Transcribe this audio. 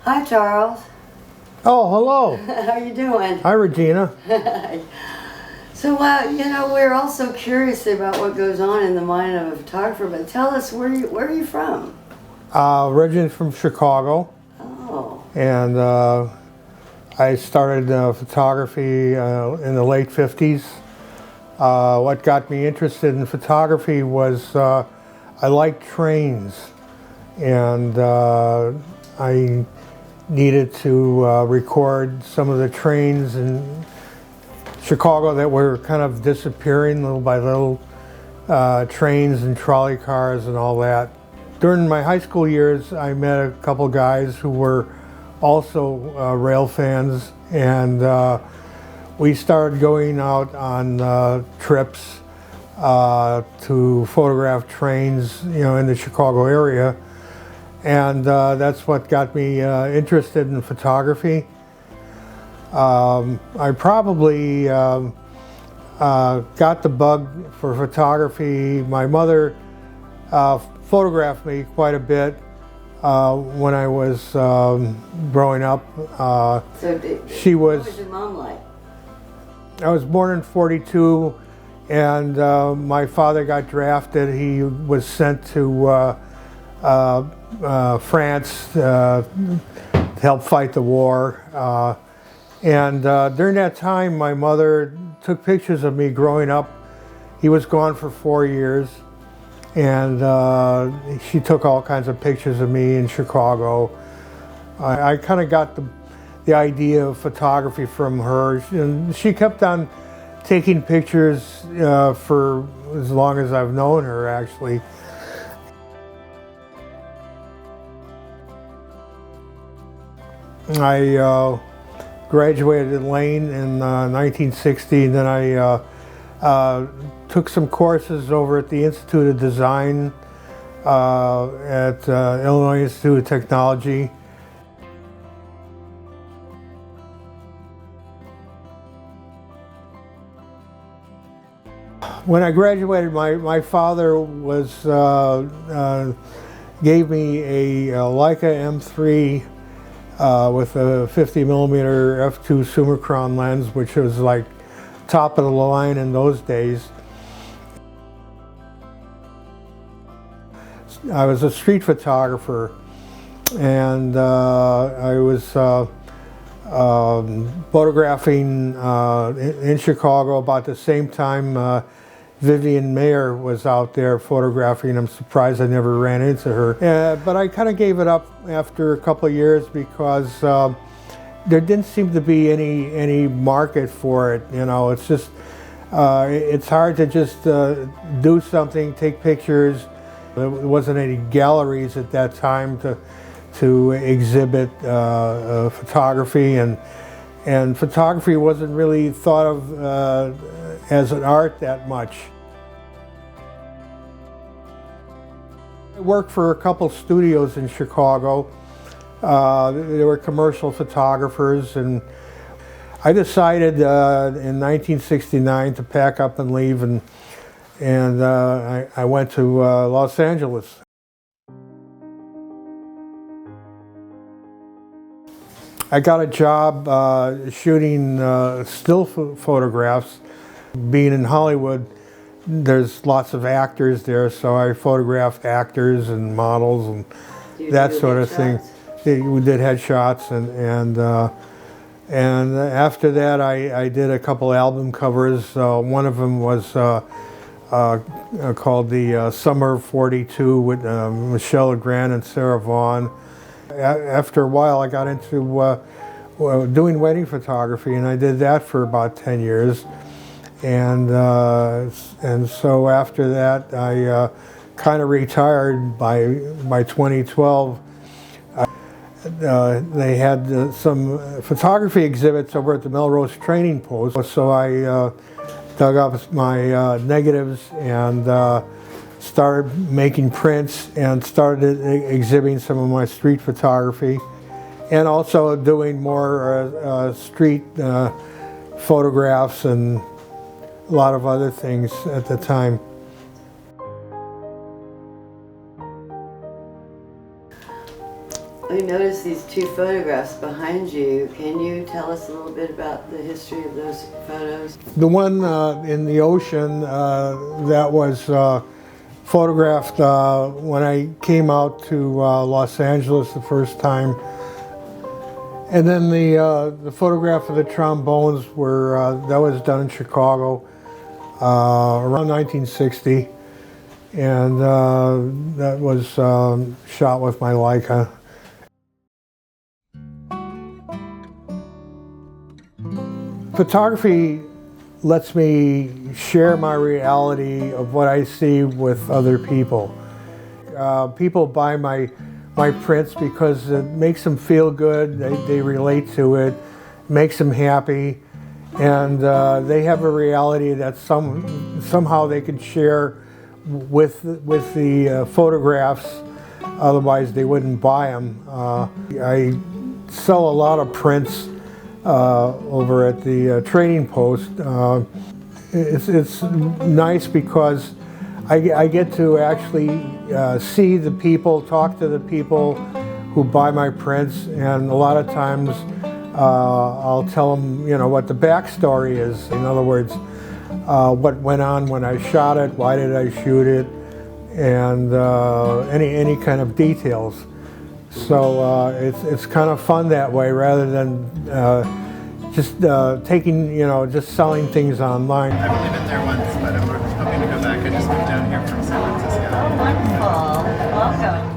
Hi, Charles. Oh, hello. How you doing? Hi, Regina. So, you know, we're also curious about what goes on in the mind of a photographer, but tell us, where are you from? Originally from Chicago. Oh. And I started photography in the late 50s. What got me interested in photography was I liked trains, and I needed to record some of the trains in Chicago that were kind of disappearing little by little, trains and trolley cars and all that. During my high school years, I met a couple guys who were also rail fans, and we started going out on trips to photograph trains, you know, in the Chicago area. And that's what got me interested in photography. I probably got the bug for photography. My mother photographed me quite a bit when I was growing up. What was your mom like? I was born in ¡42, and my father got drafted. He was sent to France to help fight the war. And during that time, my mother took pictures of me growing up. He was gone for 4 years, and she took all kinds of pictures of me in Chicago. I kind of got the idea of photography from her, and she kept on taking pictures for as long as I've known her, actually. I graduated in Lane in 1960, and then I took some courses over at the Institute of Design at Illinois Institute of Technology. When I graduated, my father gave me a Leica M3 with a 50mm f2 Summicron lens, which was like top of the line in those days. I was a street photographer, and I was photographing in Chicago about the same time Vivian Mayer was out there photographing. I'm surprised I never ran into her. But I kind of gave it up after a couple of years because there didn't seem to be any market for it. You know, it's just, it's hard to just do something, take pictures. There wasn't any galleries at that time to exhibit photography, and photography wasn't really thought of as an art that much. I worked for a couple studios in Chicago. They were commercial photographers, and I decided in 1969 to pack up and leave, and I went to Los Angeles. I got a job shooting still photographs. Being in Hollywood, there's lots of actors there, so I photographed actors and models and that sort of thing. We did headshots, and after that I did a couple album covers. One of them was called the Summer of '42 with Michelle Legrand and Sarah Vaughan. After a while I got into doing wedding photography, and I did that for about 10 years. And so after that, I kind of retired by 2012. They had some photography exhibits over at the Melrose Trading Post, so I dug up my negatives and started making prints and started exhibiting some of my street photography, and also doing more street photographs and a lot of other things at the time. I noticed these two photographs behind you. Can you tell us a little bit about the history of those photos? The one in the ocean that was photographed when I came out to Los Angeles the first time. And then the photograph of the trombones that was done in Chicago around 1960. And that was shot with my Leica. Photography lets me share my reality of what I see with other people. People buy my prints because it makes them feel good, they relate to it, makes them happy, and they have a reality that somehow they can share with the photographs, otherwise they wouldn't buy them. I sell a lot of prints over at the Trading Post. It's nice because I get to actually see the people, talk to the people who buy my prints, and a lot of times I'll tell them, you know, what the backstory is. In other words, what went on when I shot it, why did I shoot it, and any kind of details. So it's kind of fun that way, rather than just taking, you know, just selling things online. I've only been there once, but I'm hoping to go back. I just moved down here from San Francisco. Oh, wonderful. Welcome.